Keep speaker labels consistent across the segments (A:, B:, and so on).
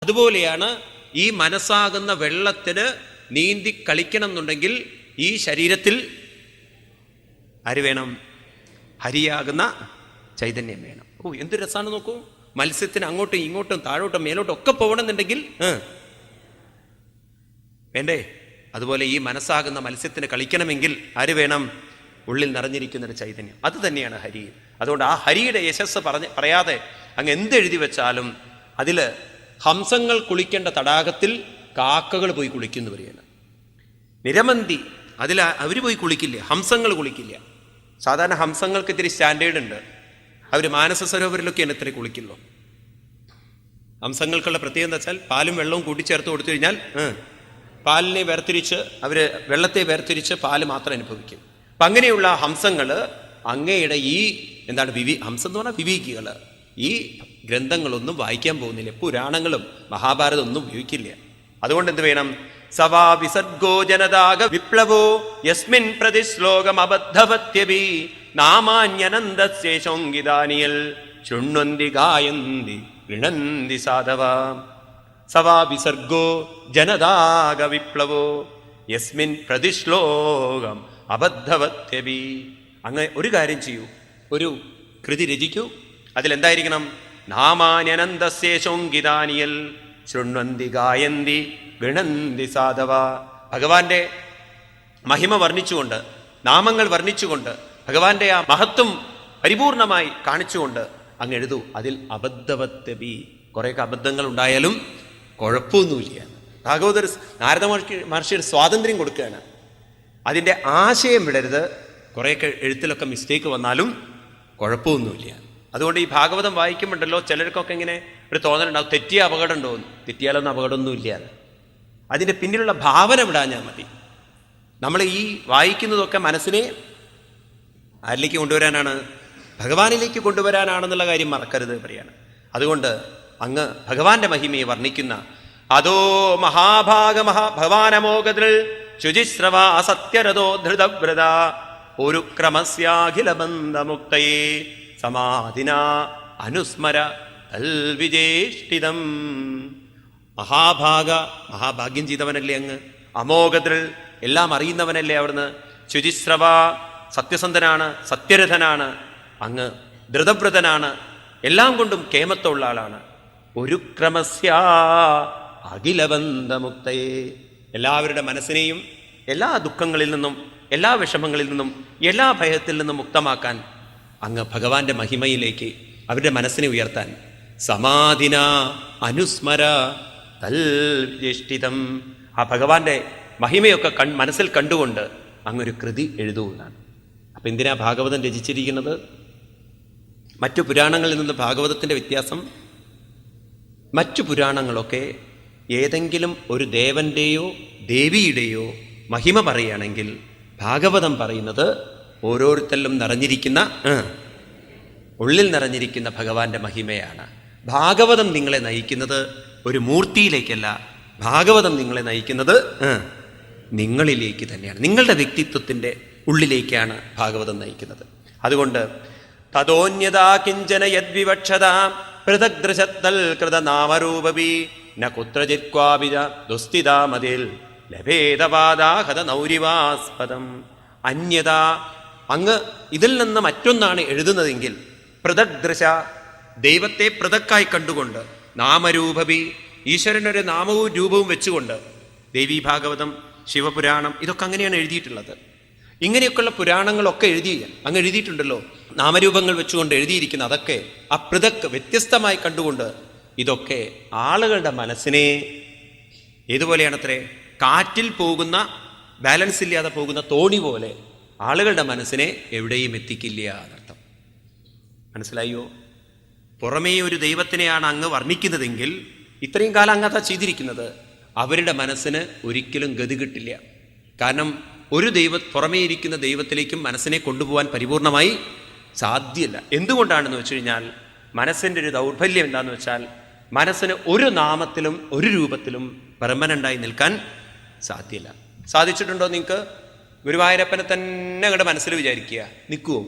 A: അതുപോലെയാണ് ഈ മനസ്സാകുന്ന വെള്ളത്തിന് നീന്തി കളിക്കണം എന്നുണ്ടെങ്കിൽ ഈ ശരീരത്തിൽ ആര് വേണം? ഹരിയാകുന്ന ചൈതന്യം വേണം. എന്ത് രസമാണ് നോക്കൂ. മത്സ്യത്തിന് അങ്ങോട്ടും ഇങ്ങോട്ടും താഴോട്ടും മേലോട്ടും ഒക്കെ പോകണമെന്നുണ്ടെങ്കിൽ വേണ്ടേ? അതുപോലെ ഈ മനസ്സാകുന്ന മത്സ്യത്തിന് കളിക്കണമെങ്കിൽ ആര് വേണം? ഉള്ളിൽ നിറഞ്ഞിരിക്കുന്നൊരു ചൈതന്യം. അത് തന്നെയാണ് ഹരി. അതുകൊണ്ട് ആ ഹരിയുടെ യശസ് പറയാതെ അങ്ങ് എന്തെഴുതി വെച്ചാലും അതിൽ ഹംസങ്ങൾ കുളിക്കേണ്ട തടാകത്തിൽ കാക്കകൾ പോയി കുളിക്കുന്നു പറയാണ്. നിരമന്തി അതിൽ അവർ പോയി കുളിക്കില്ല, ഹംസങ്ങൾ കുളിക്കില്ല. സാധാരണ ഹംസങ്ങൾക്ക് ഇത്തിരി സ്റ്റാൻഡേർഡ് ഉണ്ട്. അവർ മാനസ സരോവരിലൊക്കെയാണ് ഇത്തിരി കുളിക്കുള്ളൂ. ഹംസങ്ങൾക്കുള്ള പ്രത്യേകത എന്താ വെച്ചാൽ പാലും വെള്ളവും കൂട്ടിച്ചേർത്ത് കൊടുത്തു കഴിഞ്ഞാൽ പാലിനെ വേർതിരിച്ച് അവർ വെള്ളത്തെ വേർതിരിച്ച് പാല് മാത്രം അനുഭവിക്കും. അപ്പം അങ്ങനെയുള്ള ഹംസങ്ങൾ അങ്ങയുടെ ഈ ഹംസം എന്ന് പറഞ്ഞാൽ വിവേകികൾ ഈ ഗ്രന്ഥങ്ങളൊന്നും വായിക്കാൻ പോകുന്നില്ല. പുരാണങ്ങളും മഹാഭാരതം ഒന്നും ഉപയോഗിക്കില്ല. അതുകൊണ്ട് എന്ത് വേണം? സവാ വിസർഗോ ജനതാക വിപ്ലവോ യസ്മിൻ പ്രതിശ്ലോകം അബദ്ധവത്യഭി നാമാന്യനന്ദശേഷോങ്കിതാനിയൽ ശൃണ്വന്തി ഗായന്തി ഗൃണന്തി സാധവ. സവാ വിസർഗോ ജനതാക വിപ്ലവോ യസ്മിൻ പ്രതിശ്ലോകം അബദ്ധവത്യഭി. അങ്ങ് ഒരു കാര്യം ചെയ്യൂ, ഒരു കൃതി രചിക്കൂ. അതിലെന്തായിരിക്കണം? നാമാന്യനന്ദശേഷോങ്കിതാനിയൽ ശൃണ്വന്തി ഗായന്തി ഗൃണന്തി സാധവ. ഭഗവാന്റെ മഹിമ വർണ്ണിച്ചുകൊണ്ട്, നാമങ്ങൾ വർണ്ണിച്ചുകൊണ്ട്, ഭഗവാന്റെ ആ മഹത്വം പരിപൂർണമായി കാണിച്ചുകൊണ്ട് അങ്ങ് എഴുതൂ. അതിൽ അബദ്ധവത്യഭി, കുറേയൊക്കെ അബദ്ധങ്ങൾ ഉണ്ടായാലും കുഴപ്പമൊന്നുമില്ല. ഭാഗവതർ നാരദ മഹർഷിയുടെ സ്വാതന്ത്ര്യം കൊടുക്കുകയാണ്. അതിൻ്റെ ആശയം വിടരുത്. കുറേയൊക്കെ എഴുത്തിലൊക്കെ മിസ്റ്റേക്ക് വന്നാലും കുഴപ്പമൊന്നുമില്ല. അതുകൊണ്ട് ഈ ഭാഗവതം വായിക്കുമ്പോണ്ടല്ലോ ചിലർക്കൊക്കെ ഇങ്ങനെ ഒരു തോന്നലുണ്ടാവും, തെറ്റിയ അപകടം ഉണ്ടോ എന്ന്. തെറ്റിയാലൊന്നും അപകടമൊന്നും ഇല്ല. അതിൻ്റെ പിന്നിലുള്ള ഭാവന വിടാഞ്ഞാൽ മതി. നമ്മൾ ഈ വായിക്കുന്നതൊക്കെ മനസ്സിനെ ആരിലേക്ക് കൊണ്ടുവരാനാണ്? ഭഗവാനിലേക്ക് കൊണ്ടുവരാനാണെന്നുള്ള കാര്യം മറക്കരുത് പറയാണ്. അതുകൊണ്ട് അങ്ങ് ഭഗവാന്റെ മഹിമയെ വർണ്ണിക്കുന്ന അതോ ഭഗവാനമോകതൃ ശുചിശ്രവ അസത്യരഥോ ധൃതവ്രത ഒരു ക്രമസ്യാഖിലബന്ധമുക്തയേ സമാധിന അനുസ്മര തൽവിജേഷ്ടിതം. മഹാഭാഗ്യം ചെയ്തവനല്ലേ അങ്ങ്? അമോഘതൃ എല്ലാം അറിയുന്നവനല്ലേ അവിടുന്ന്? ശുചിശ്രവ സത്യസന്ധനാണ്, സത്യരഥനാണ്. അങ്ങ് ധൃതവ്രതനാണ്, എല്ലാം കൊണ്ടും കേമത്തുള്ള ആളാണ്. ഒരു ക്രമസ്യ അഖിലബന്ധമുക്തയെ, എല്ലാവരുടെ മനസ്സിനെയും എല്ലാ ദുഃഖങ്ങളിൽ നിന്നും, എല്ലാ വിഷമങ്ങളിൽ നിന്നും, എല്ലാ ഭയത്തിൽ നിന്നും മുക്തമാക്കാൻ അങ്ങ് ഭഗവാന്റെ മഹിമയിലേക്ക് അവരുടെ മനസ്സിനെ ഉയർത്താൻ സമാധിന അനുസ്മര തൽവിജേഷ്ടിതം. ആ ഭഗവാന്റെ മഹിമയൊക്കെ മനസ്സിൽ കണ്ടുകൊണ്ട് അങ്ങൊരു കൃതി എഴുതൂ എന്നാണ്. അപ്പം എന്തിനാ ഭാഗവതം രചിച്ചിരിക്കുന്നത്? മറ്റു പുരാണങ്ങളിൽ നിന്ന് ഭാഗവതത്തിൻ്റെ വ്യത്യാസം, മറ്റു പുരാണങ്ങളൊക്കെ ഏതെങ്കിലും ഒരു ദേവന്റെയോ ദേവിയുടെയോ മഹിമ പറയുകയാണെങ്കിൽ ഭാഗവതം പറയുന്നത് ഓരോരുത്തരിലും നിറഞ്ഞിരിക്കുന്ന ഉള്ളിൽ നിറഞ്ഞിരിക്കുന്ന ഭഗവാന്റെ മഹിമയാണ്. ഭാഗവതം നിങ്ങളെ നയിക്കുന്നത് ഒരു മൂർത്തിയിലേക്കല്ല, ഭാഗവതം നിങ്ങളെ നയിക്കുന്നത് നിങ്ങളിലേക്ക് തന്നെയാണ്. നിങ്ങളുടെ വ്യക്തിത്വത്തിൻ്റെ ഉള്ളിലേക്കാണ് ഭാഗവതം നയിക്കുന്നത്. അതുകൊണ്ട് തതോന്യതാ കിഞ്ചന യദ്വിവക്ഷത പൃഥഗ്ദൃശത്തൽ കൃതനാമരൂപവി ന കുത്രചിത്ക്വാപിജ ദുസ്ഥിതാമതിൽ ലഭേദപാദാഹത നൗരിവാസ്പദം. അന്യത, അങ്ങ് ഇതിൽ നിന്ന് മറ്റൊന്നാണ് എഴുതുന്നതെങ്കിൽ പൃഥഗ്ദൃശ, ദൈവത്തെ പൃഥക്കായി കണ്ടുകൊണ്ട്, നാമരൂപവി, ഈശ്വരനൊരു നാമവും രൂപവും വെച്ചുകൊണ്ട്, ദേവീ ഭാഗവതം, ശിവപുരാണം, ഇതൊക്കെ അങ്ങനെയാണ് എഴുതിയിട്ടുള്ളത്. ഇങ്ങനെയൊക്കെയുള്ള പുരാണങ്ങളൊക്കെ അങ്ങ് എഴുതിയിട്ടുണ്ടല്ലോ. നാമരൂപങ്ങൾ വെച്ചുകൊണ്ട് എഴുതിയിരിക്കുന്ന അതൊക്കെ ആ പൃഥക് വ്യത്യസ്തമായി കണ്ടുകൊണ്ട്, ഇതൊക്കെ ആളുകളുടെ മനസ്സിനെ ഏതുപോലെയാണത്രേ? കാറ്റിൽ പോകുന്ന, ബാലൻസ് ഇല്ലാതെ പോകുന്ന തോണി പോലെ ആളുകളുടെ മനസ്സിനെ എവിടെയും എത്തിക്കില്ല എന്നർത്ഥം. മനസ്സിലായോ? പുറമേ ഒരു ദൈവത്തിനെയാണ് അങ്ങ് വർണ്ണിക്കുന്നതെങ്കിൽ, ഇത്രയും കാലം അങ്ങ് ചെയ്തിരിക്കുന്നത്, അവരുടെ മനസ്സിന് ഒരിക്കലും ഗതി കിട്ടില്ല. കാരണം ഒരു പുറമേ ഇരിക്കുന്ന ദൈവത്തിലേക്കും മനസ്സിനെ കൊണ്ടുപോകാൻ പരിപൂർണമായി സാധ്യമല്ല. എന്തുകൊണ്ടാണെന്ന് വെച്ച് കഴിഞ്ഞാൽ, മനസ്സിൻ്റെ ഒരു ദൗർബല്യം എന്താണെന്ന് വെച്ചാൽ, മനസ്സിന് ഒരു നാമത്തിലും ഒരു രൂപത്തിലും പെർമനൻ്റായി നിൽക്കാൻ സാധ്യമല്ല. സാധിച്ചിട്ടുണ്ടോ നിങ്ങൾക്ക്? ഗുരുവായൂരപ്പനെ തന്നെ അങ്ങോട്ട് മനസ്സിൽ വിചാരിക്കുക, നിൽക്കുമോ?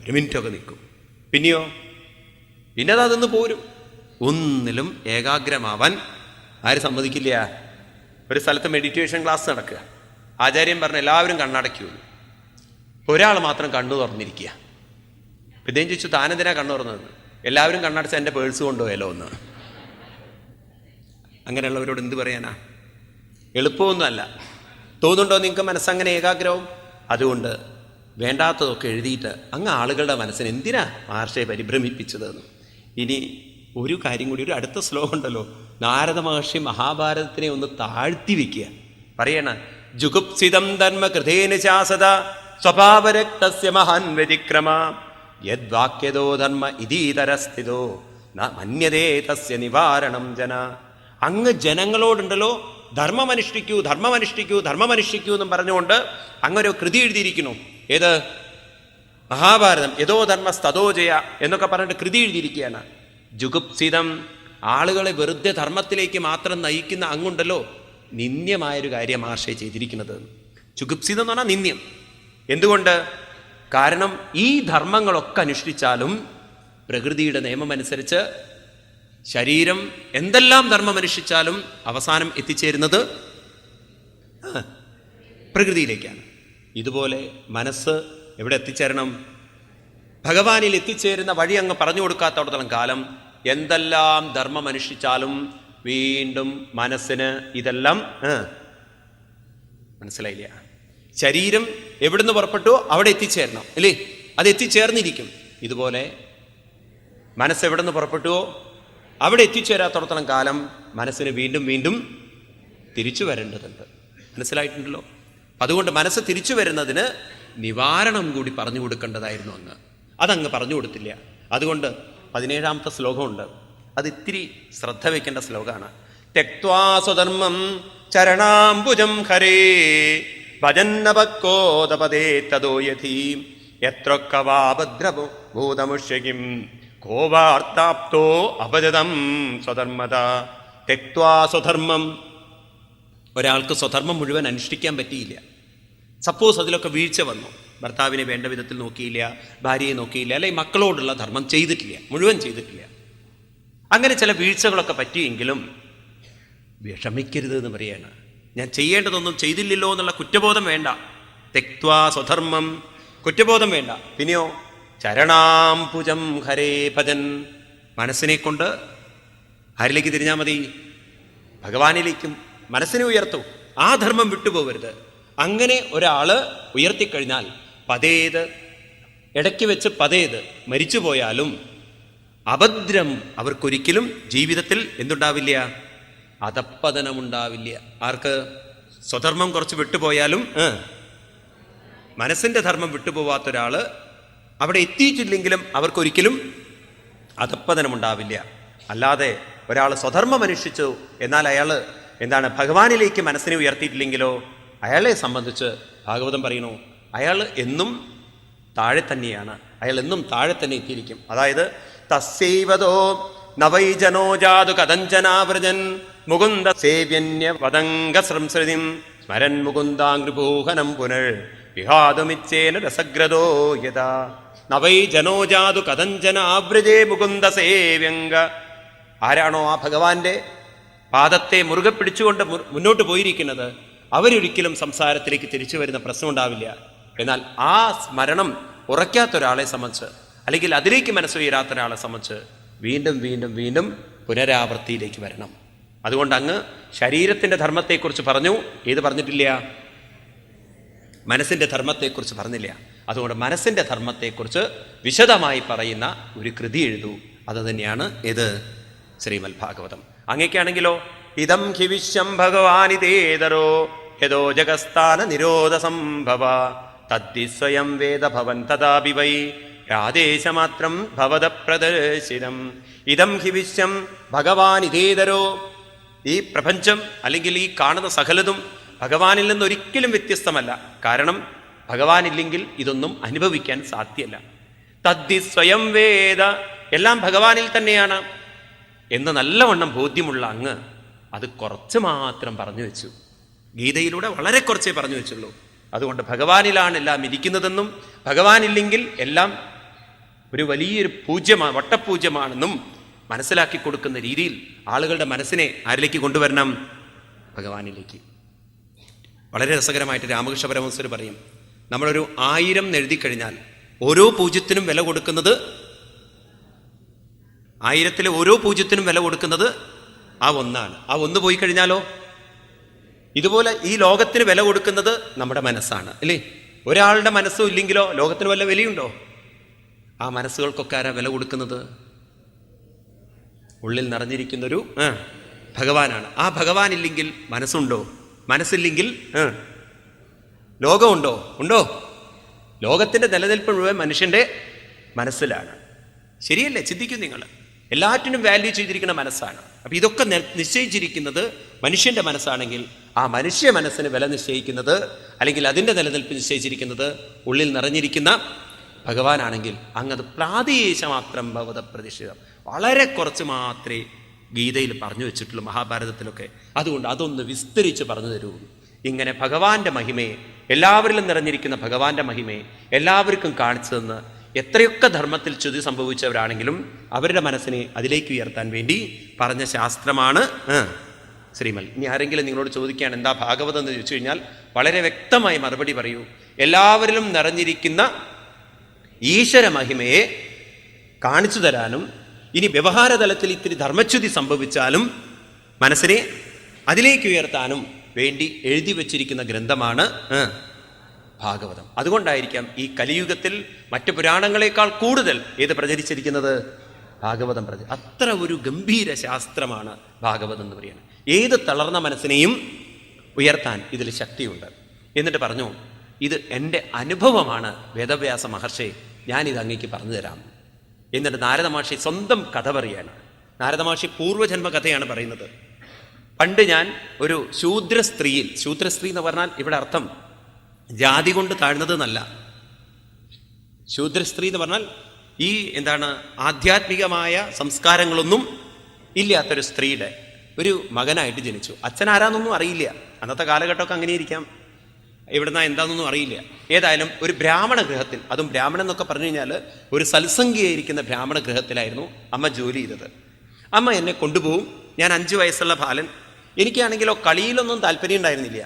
A: ഒരു മിനിറ്റൊക്കെ നിൽക്കും. പിന്നെയോ? പിന്നെ അതൊന്ന് പോരും. ഒന്നിലും ഏകാഗ്രമാവാൻ ആര് സമ്മതിക്കില്ല? ഒരു സ്ഥലത്ത് മെഡിറ്റേഷൻ ക്ലാസ് നടക്കുക, ആചാര്യൻ പറഞ്ഞ എല്ലാവരും കണ്ണടയ്ക്കൂ, ഒരാൾ മാത്രം കണ്ണു തുറന്നിരിക്കുക. ഇദ്ദേഹം ചോദിച്ചു, താനെന്തിനാ കണ്ണു തുറന്നത്? എല്ലാവരും കണ്ണടച്ച് എൻ്റെ പേഴ്സ് കൊണ്ടുപോയല്ലോ ഒന്ന്. അങ്ങനെയുള്ളവരോട് എന്ത് പറയാനാ? എളുപ്പമൊന്നുമല്ല. തോന്നുന്നുണ്ടോ നിങ്ങൾക്ക് മനസ്സങ്ങനെ ഏകാഗ്രവും? അതുകൊണ്ട് വേണ്ടാത്തതൊക്കെ എഴുതിയിട്ട് അങ്ങ് ആളുകളുടെ മനസ്സിന് എന്തിനാ മഹർഷിയെ പരിഭ്രമിപ്പിച്ചതെന്ന്. ഇനി ഒരു കാര്യം കൂടി, ഒരു അടുത്ത ശ്ലോകം ഉണ്ടല്ലോ, നാരദ മഹർഷി മഹാഭാരതത്തിനെ ഒന്ന് താഴ്ത്തി വെക്കുക. പറയണ, ജുഗുപ്സിതം ധർമ്മ കൃതേന ശാസത സ്വഭാവരക്തസ്യ മഹാൻ വ്യതിക്രമ യദ്വാക്യതോ ധർമ്മ ഇതീതരസ്ഥിതോ ന മന്യതേ തസ്യ നിവാരണം ജന. അങ്ങ് ജനങ്ങളോടുണ്ടല്ലോ ധർമ്മമനുഷ്ഠിക്കൂ, ധർമ്മമനുഷ്ഠിക്കൂ, ധർമ്മമനുഷ്ഠിക്കൂ എന്നും പറഞ്ഞുകൊണ്ട് അങ്ങൊരു കൃതി എഴുതിയിരിക്കുന്നു. ഏത്? മഹാഭാരതം. യഥോ ധർമ്മസ്തതോ ജയ എന്നൊക്കെ പറഞ്ഞിട്ട് കൃതി എഴുതിയിരിക്കുകയാണ്. ജുഗുപ്സിതം, ആളുകളെ വെറുതെ ധർമ്മത്തിലേക്ക് മാത്രം നയിക്കുന്ന അങ്ങുണ്ടല്ലോ നിന്ദ്യമായൊരു കാര്യം മഹർഷി ചെയ്തിരിക്കുന്നത്. ജുഗുപ്സിതം എന്ന് പറഞ്ഞാൽ നിന്ദ്യം. എന്തുകൊണ്ട്? കാരണം ഈ ധർമ്മങ്ങളൊക്കെ അനുഷ്ഠിച്ചാലും പ്രകൃതിയുടെ നിയമമനുസരിച്ച് ശരീരം എന്തെല്ലാം ധർമ്മം അനുഷ്ഠിച്ചാലും അവസാനം എത്തിച്ചേരുന്നത് പ്രകൃതിയിലേക്കാണ്. ഇതുപോലെ മനസ്സ് എവിടെ എത്തിച്ചേരണം? ഭഗവാനിൽ എത്തിച്ചേരുന്ന വഴി അങ്ങ് പറഞ്ഞു കൊടുക്കാത്തടത്തോളം കാലം എന്തെല്ലാം ധർമ്മം അനുഷ്ഠിച്ചാലും വീണ്ടും മനസ്സിന് ഇതെല്ലാം മനസ്സിലായില്ല. ശരീരം എവിടുന്ന് പുറപ്പെട്ടു അവിടെ എത്തിച്ചേരണം അല്ലേ? അത് എത്തിച്ചേർന്നിരിക്കും. ഇതുപോലെ മനസ്സെവിടുന്ന് പുറപ്പെട്ടുവോ അവിടെ എത്തിച്ചേരാത്തോടത്തോളം കാലം മനസ്സിന് വീണ്ടും വീണ്ടും തിരിച്ചു വരേണ്ടതുണ്ട്. മനസ്സിലായിട്ടുണ്ടല്ലോ? അതുകൊണ്ട് മനസ്സ് തിരിച്ചു വരുന്നതിന് നിവാരണം കൂടി പറഞ്ഞു കൊടുക്കേണ്ടതായിരുന്നു അങ്ങ്. അതങ്ങ് പറഞ്ഞു കൊടുത്തില്ല. അതുകൊണ്ട് 17ാമത്തെ ശ്ലോകമുണ്ട്, അത് ഇത്തിരി ശ്രദ്ധ വയ്ക്കേണ്ട ശ്ലോകമാണ്. തെക്വാ സ്വധർമ്മം ചരണാംബുജം ഹരേ ഭജന്നപക്കോദപദേ തദോ യഥീ യത്രക്കവാഭദ്രഭൂതമുഷ്യകിം കോവാർത്താപ്തോ അപജതം സ്വധർമ്മത. തെക്വാ സ്വധർമ്മം, ഒരാൾക്ക് സ്വധർമ്മം മുഴുവൻ അനുഷ്ഠിക്കാൻ പറ്റിയില്ല. സപ്പോസ് അതിലൊക്കെ വീഴ്ച വന്നു, ഭർത്താവിനെ വേണ്ട വിധത്തിൽ നോക്കിയില്ല, ഭാര്യയെ നോക്കിയില്ല, അല്ലെങ്കിൽ മക്കളോടുള്ള ധർമ്മം ചെയ്തിട്ടില്ല, മുഴുവൻ ചെയ്തിട്ടില്ല. അങ്ങനെ ചില വീഴ്ചകളൊക്കെ പറ്റിയെങ്കിലും വിഷമിക്കരുത് എന്ന് പറയാണ്. ഞാൻ ചെയ്യേണ്ടതൊന്നും ചെയ്തില്ലല്ലോ എന്നുള്ള കുറ്റബോധം വേണ്ട. തെക്വാ സ്വധർമ്മം, കുറ്റബോധം വേണ്ട. പിന്നെയോ ചരണാംബുജം ഹരേ ഭജൻ, മനസ്സിനെ കൊണ്ട് ആരിലേക്ക് തിരിഞ്ഞാൽ മതി? ഭഗവാനിലേക്കും മനസ്സിനെ ഉയർത്തൂ. ആ ധർമ്മം വിട്ടുപോകരുത്. അങ്ങനെ ഒരാള് ഉയർത്തിക്കഴിഞ്ഞാൽ പതേത്, ഇടയ്ക്ക് വെച്ച് പതേത് മരിച്ചു പോയാലും അഭദ്രം, അവർക്കൊരിക്കലും ജീവിതത്തിൽ എന്തുണ്ടാവില്ല? അധപ്പതനമുണ്ടാവില്ല. ആർക്ക്? സ്വധർമ്മം കുറച്ച് വിട്ടുപോയാലും മനസ്സിന്റെ ധർമ്മം വിട്ടുപോവാത്തൊരാള് അവിടെ എത്തിയിട്ടില്ലെങ്കിലും അവർക്കൊരിക്കലും അധപ്പതനമുണ്ടാവില്ല. അല്ലാതെ ഒരാൾ സ്വധർമ്മം അനുഷ്ഠിച്ചു എന്നാൽ അയാൾ എന്താണ് ഭഗവാനിലേക്ക് മനസ്സിനെ ഉയർത്തിയിട്ടില്ലെങ്കിലോ അയാളെ സംബന്ധിച്ച് ഭാഗവതം പറയുന്നു, അയാൾ എന്നും താഴെ തന്നെയാണ്, അയാൾ എന്നും താഴെ തന്നെ എത്തിയിരിക്കും. അതായത് തസ്സൈവതോ നവൈജനോ ജാതു കഥഞ്ചനാവ്രജൻ മുകുന്ദ സേവ്യന്യ വദംഗ സംസ്കൃതിം സ്മരൻ മുകുന്ദാംഗ്രിഭൂഹനം പുനർ വിഹാതുമിച്ചേന രസഗ്രതോ യഥാ. നവൈജനോ ജാതു കഥഞ്ചന ആവ്രജേ മുകുന്ദ സേവ്യംഗ. ആരാണോ ആ ഭഗവാന്റെ പാദത്തെ മുറുകെ പിടിച്ചുകൊണ്ട് മുന്നോട്ട് പോയിരിക്കുന്നത് അവരൊരിക്കലും സംസാരത്തിലേക്ക് തിരിച്ചു വരുന്ന പ്രശ്നം ഉണ്ടാവില്ല. എന്നാൽ ആ സ്മരണം ഉറയ്ക്കാത്ത ഒരാളെ സംബന്ധിച്ച്, അല്ലെങ്കിൽ അതിലേക്ക് മനസ്സുയരാത്ത ഒരാളെ സംബന്ധിച്ച് വീണ്ടും വീണ്ടും വീണ്ടും പുനരാവൃത്തിയിലേക്ക് വരണം. അതുകൊണ്ട് അങ്ങ് ശരീരത്തിൻ്റെ ധർമ്മത്തെക്കുറിച്ച് പറഞ്ഞു, ഏത് പറഞ്ഞിട്ടില്ല? മനസ്സിൻ്റെ ധർമ്മത്തെക്കുറിച്ച് പറഞ്ഞില്ല. അതുകൊണ്ട് മനസ്സിൻ്റെ ധർമ്മത്തെക്കുറിച്ച് വിശദമായി പറയുന്ന ഒരു കൃതി എഴുതൂ. അത് തന്നെയാണ് ഏത്? ശ്രീമദ് ഭാഗവതം. അങ്ങനെയാണെങ്കിലോ ഇതം ഹി വിശ്വം ഭഗവാനിതേതരോ യദോ ജഗസ്ഥാന നിരോധ സംഭവ തദ്ധി സ്വയം വേദ ഭവൻ തദാപി വൈ രാദേശമാത്രം ഭവത പ്രദർശിതം. ഇതം ഹി വിശ്വം ഭഗവാനിതേതരോ, ഈ പ്രപഞ്ചം അല്ലെങ്കിൽ ഈ കാണുന്ന സകലതും ഭഗവാനിൽ നിന്നൊരിക്കലും വ്യത്യസ്തമല്ല. കാരണം ഭഗവാനില്ലെങ്കിൽ ഇതൊന്നും അനുഭവിക്കാൻ സാധ്യമല്ല. തദ്ധി സ്വയം വേദ, എല്ലാം ഭഗവാനിൽ തന്നെയാണ് എന്ന് നല്ലവണ്ണം ബോധ്യമുള്ള അങ്ങ് അത് കുറച്ച് മാത്രം പറഞ്ഞു വെച്ചു. ഗീതയിലൂടെ വളരെ കുറച്ചേ പറഞ്ഞു വെച്ചുള്ളൂ. അതുകൊണ്ട് ഭഗവാനിലാണ് എല്ലാം ഇരിക്കുന്നതെന്നും ഭഗവാനില്ലെങ്കിൽ എല്ലാം ഒരു വലിയൊരു പൂജ്യമാണ്, വട്ടപൂജ്യമാണെന്നും മനസ്സിലാക്കി കൊടുക്കുന്ന രീതിയിൽ ആളുകളുടെ മനസ്സിനെ ആരിലേക്ക് കൊണ്ടുവരണം? ഭഗവാനിലേക്ക്. വളരെ രസകരമായിട്ട് രാമകൃഷ്ണ പരമഹംസർ പറയും, നമ്മളൊരു 1000 എഴുതി കഴിഞ്ഞാൽ ഓരോ പൂജ്യത്തിനും വില കൊടുക്കുന്നത്, 1000-ലെ ഓരോ പൂജ്യത്തിനും വില കൊടുക്കുന്നത് ആ ഒന്നാണ്. ആ ഒന്ന് പോയി കഴിഞ്ഞാലോ? ഇതുപോലെ ഈ ലോകത്തിന് വില കൊടുക്കുന്നത് നമ്മുടെ മനസ്സാണ്, അല്ലേ? ഒരാളുടെ മനസ്സും ഇല്ലെങ്കിലോ ലോകത്തിന് വല്ല വിലയുണ്ടോ? ആ മനസ്സുകൾക്കൊക്കെ ആരാ വില കൊടുക്കുന്നത്? ഉള്ളിൽ നിറഞ്ഞിരിക്കുന്നൊരു ഭഗവാനാണ്. ആ ഭഗവാൻ ഇല്ലെങ്കിൽ മനസ്സുണ്ടോ? മനസ്സില്ലെങ്കിൽ ലോകമുണ്ടോ? ഉണ്ടോ? ലോകത്തിന്റെ നിലനിൽപ്പ് മുഴുവൻ മനുഷ്യന്റെ മനസ്സിലാണ്. ശരിയല്ലേ? ചിന്തിക്കും നിങ്ങൾ. എല്ലാറ്റിനും വാല്യൂ ചെയ്തിരിക്കുന്ന മനസ്സാണ്. അപ്പൊ ഇതൊക്കെ നിശ്ചയിച്ചിരിക്കുന്നത് മനുഷ്യന്റെ മനസ്സാണെങ്കിൽ ആ മനുഷ്യ മനസ്സിന് വില നിശ്ചയിക്കുന്നത്, അല്ലെങ്കിൽ അതിന്റെ നിലനിൽപ്പ് നിശ്ചയിച്ചിരിക്കുന്നത് ഉള്ളിൽ നിറഞ്ഞിരിക്കുന്ന ഭഗവാനാണെങ്കിൽ അങ്ങത് പ്രാദേശമാത്രം ഭവത പ്രതിഷ്ഠിതം. വളരെ കുറച്ച് മാത്രമേ ഗീതയിൽ പറഞ്ഞു വെച്ചിട്ടുള്ളൂ, മഹാഭാരതത്തിലൊക്കെ. അതുകൊണ്ട് അതൊന്ന് വിസ്തരിച്ച് പറഞ്ഞു തരൂ. ഇങ്ങനെ ഭഗവാന്റെ മഹിമയെ, എല്ലാവരിലും നിറഞ്ഞിരിക്കുന്ന ഭഗവാന്റെ മഹിമയെ എല്ലാവർക്കും കാണിച്ചു തന്ന് എത്രയൊക്കെ ധർമ്മത്തിൽ ച്യുതി സംഭവിച്ചവരാണെങ്കിലും അവരുടെ മനസ്സിനെ അതിലേക്ക് ഉയർത്താൻ വേണ്ടി പറഞ്ഞ ശാസ്ത്രമാണ് ശ്രീമൽ. ഇനി ആരെങ്കിലും നിങ്ങളോട് ചോദിക്കുകയാണ് എന്താ ഭാഗവതം എന്ന് ചോദിച്ചു കഴിഞ്ഞാൽ വളരെ വ്യക്തമായി മറുപടി പറയൂ. എല്ലാവരിലും നിറഞ്ഞിരിക്കുന്ന ഈശ്വര മഹിമയെ കാണിച്ചു തരാനും ഇനി വ്യവഹാര തലത്തിൽ ഇത്തിരി ധർമ്മച്യുതി സംഭവിച്ചാലും മനസ്സിനെ അതിലേക്ക് ഉയർത്താനും വേണ്ടി എഴുതി വച്ചിരിക്കുന്ന ഗ്രന്ഥമാണ് ഭാഗവതം. അതുകൊണ്ടായിരിക്കാം ഈ കലിയുഗത്തിൽ മറ്റു പുരാണങ്ങളെക്കാൾ കൂടുതൽ ഏത് പ്രചരിച്ചിരിക്കുന്നത്? ഭാഗവതം അത്ര ഒരു ഗംഭീര ശാസ്ത്രമാണ് ഭാഗവതം എന്ന് പറയുന്നത്. ഏത് തളർന്ന മനസ്സിനെയും ഉയർത്താൻ ഇതിൽ ശക്തിയുണ്ട്. എന്നിട്ട് പറഞ്ഞു, ഇത് എൻ്റെ അനുഭവമാണ് വേദവ്യാസ മഹർഷി, ഞാനിത് അങ്ങേക്ക് പറഞ്ഞു തരാം. എന്നിട്ട് നാരദ മഹർഷി സ്വന്തം കഥ പറയാണ്. നാരദ മഹർഷി പൂർവ്വജന്മ കഥയാണ് പറയുന്നത്. പണ്ട് ഞാൻ ഒരു ശൂദ്രസ്ത്രീ എന്ന് പറഞ്ഞാൽ ഇവിടെ അർത്ഥം ജാതി കൊണ്ട് താഴ്ന്നത് എന്നല്ല. ശൂദ്രസ്ത്രീ എന്ന് പറഞ്ഞാൽ ഈ ആധ്യാത്മികമായ സംസ്കാരങ്ങളൊന്നും ഇല്ലാത്തൊരു സ്ത്രീയുടെ ഒരു മകനായിട്ട് ജനിച്ചു. അച്ഛൻ ആരാന്നൊന്നും അറിയില്ല. അന്നത്തെ കാലഘട്ടമൊക്കെ അങ്ങനെ ഇരിക്കാം, എവിടുന്ന എന്താണെന്നൊന്നും അറിയില്ല. ഏതായാലും ഒരു ബ്രാഹ്മണ ഗൃഹത്തിൽ, അതും ബ്രാഹ്മണൻ എന്നൊക്കെ പറഞ്ഞു കഴിഞ്ഞാൽ ഒരു സത്സംഗിയായിരിക്കുന്ന ബ്രാഹ്മണ ഗൃഹത്തിലായിരുന്നു അമ്മ ജോലി ചെയ്തത്. അമ്മ എന്നെ കൊണ്ടുപോകും. ഞാൻ 5 വയസ്സുള്ള ബാലൻ. എനിക്കാണെങ്കിലോ കളിയിലൊന്നും താല്പര്യം ഉണ്ടായിരുന്നില്ല.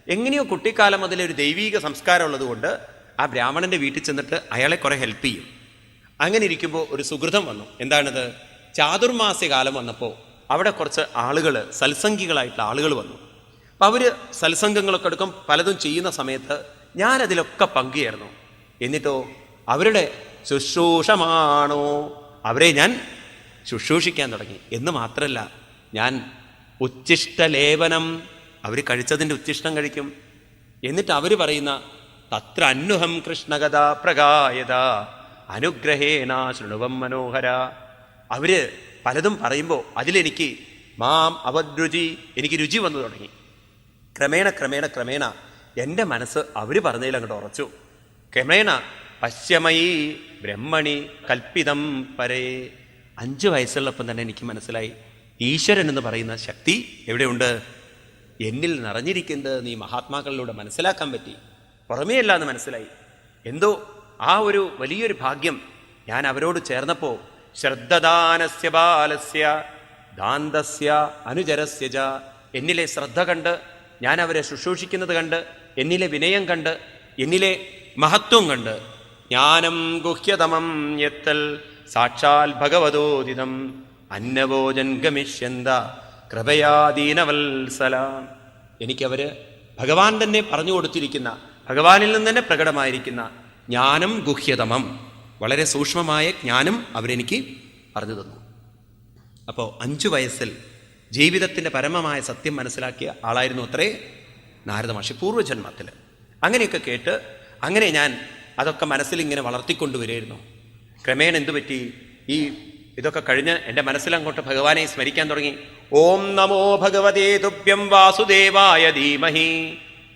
A: എങ്ങനെയോ കുട്ടിക്കാലം മുതലേ ഒരു ദൈവീക സംസ്കാരം ഉള്ളത് കൊണ്ട് ആ ബ്രാഹ്മണന്റെ വീട്ടിൽ ചെന്നിട്ട് അയാളെ കുറെ ഹെൽപ്പ് ചെയ്യും. അങ്ങനെ ഇരിക്കുമ്പോൾ ഒരു സുഹൃതം വന്നു. എന്താണിത്? ചാതുർമാസ്യ കാലം വന്നപ്പോൾ അവിടെ കുറച്ച് ആളുകൾ, സത്സംഗികളായിട്ടുള്ള ആളുകൾ വന്നു. അപ്പം അവർ സത്സംഗങ്ങളൊക്കെ എടുക്കും, പലതും ചെയ്യുന്ന സമയത്ത് ഞാനതിലൊക്കെ പങ്കുചേർന്നു. എന്നിട്ടോ അവരുടെ ശുശ്രൂഷമാണോ, അവരെ ഞാൻ ശുശ്രൂഷിക്കാൻ തുടങ്ങി. എന്ന് മാത്രമല്ല, ഞാൻ ഉച്ഛിഷ്ടലേപനം, അവർ കഴിച്ചതിൻ്റെ ഉച്ഛിഷ്ടം കഴിക്കും. എന്നിട്ട് അവർ പറയുന്ന തത്ര അന്നുഹം കൃഷ്ണകഥ പ്രകായത അനുഗ്രഹേണ ശൃണുവം മനോഹര, അവര് പലതും പറയുമ്പോൾ അതിലെനിക്ക് മാം അവദ്രുചി, എനിക്ക് രുചി വന്നു തുടങ്ങി. ക്രമേണ എൻ്റെ മനസ്സ് അവർ പറഞ്ഞതിൽ അങ്ങോട്ട് ഉറച്ചു. ക്രമേണ പശ്യമയി ബ്രഹ്മണി കൽപ്പിതം പരേ. 5 വയസ്സുള്ളപ്പം തന്നെ എനിക്ക് മനസ്സിലായി ഈശ്വരൻ എന്ന് പറയുന്ന ശക്തി എവിടെയുണ്ട്? എന്നിൽ നിറഞ്ഞിരിക്കുന്നത് നീ മഹാത്മാക്കളിലൂടെ മനസ്സിലാക്കാൻ പറ്റി, പുറമേ അല്ല എന്ന് മനസ്സിലായി. എന്തോ ആ ഒരു വലിയൊരു ഭാഗ്യം ഞാൻ അവരോട് ചേർന്നപ്പോൾ ശ്രദ്ധദാനസ്യ ബാലസ്യ ദാന്തസ്യ അനുചരസ്യ ച, എന്നിലെ ശ്രദ്ധ കണ്ട്, ഞാൻ അവരെ ശുശ്രൂഷിക്കുന്നത് കണ്ട്, എന്നിലെ വിനയം കണ്ട്, എന്നിലെ മഹത്വം കണ്ട്, ജ്ഞാനം ഗുഹ്യതമം യത്തൽ സാക്ഷാൽ ഭഗവതോദിതം അന്നവോജൻ ഗമിഷ്യന്ത കൃപയാദീനവത്സല. എനിക്കവര് ഭഗവാൻ തന്നെ പറഞ്ഞു കൊടുത്തിരിക്കുന്ന, ഭഗവാനിൽ നിന്ന് തന്നെ പ്രകടമായിരിക്കുന്ന ജ്ഞാനം ഗുഹ്യതമം, വളരെ സൂക്ഷ്മമായ ജ്ഞാനം അവരെനിക്ക് പറഞ്ഞു തന്നു. അപ്പോൾ 5 വയസ്സിൽ ജീവിതത്തിൻ്റെ പരമമായ സത്യം മനസ്സിലാക്കിയ ആളായിരുന്നു അത്രേ നാരദ മഹർഷി പൂർവ്വജന്മത്തിൽ. അങ്ങനെയൊക്കെ കേട്ട് അങ്ങനെ ഞാൻ അതൊക്കെ മനസ്സിലിങ്ങനെ വളർത്തിക്കൊണ്ടുവരുമായിരുന്നു. ക്രമേണ എന്തു പറ്റി? ഇതൊക്കെ കഴിഞ്ഞ് എൻ്റെ മനസ്സിലങ്ങോട്ട് ഭഗവാനെ സ്മരിക്കാൻ തുടങ്ങി. ഓം നമോ ഭഗവതേ തുഭ്യം വാസുദേവായ ധീമഹി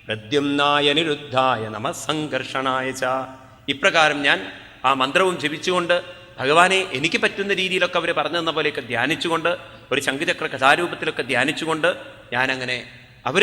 A: പ്രദ്യുമ്നായ നിരുദ്ധായ നമഃ സംഘർഷണായ ച. ഇപ്രകാരം ഞാൻ ആ മന്ത്രവും ജപിച്ചുകൊണ്ട് ഭഗവാനെ എനിക്ക് പറ്റുന്ന രീതിയിലൊക്കെ അവർ പറഞ്ഞു തന്ന പോലെയൊക്കെ ധ്യാനിച്ചുകൊണ്ട്, ഒരു ശംഖുചക്ര കഥാരൂപത്തിലൊക്കെ ധ്യാനിച്ചുകൊണ്ട് ഞാനങ്ങനെ അവർ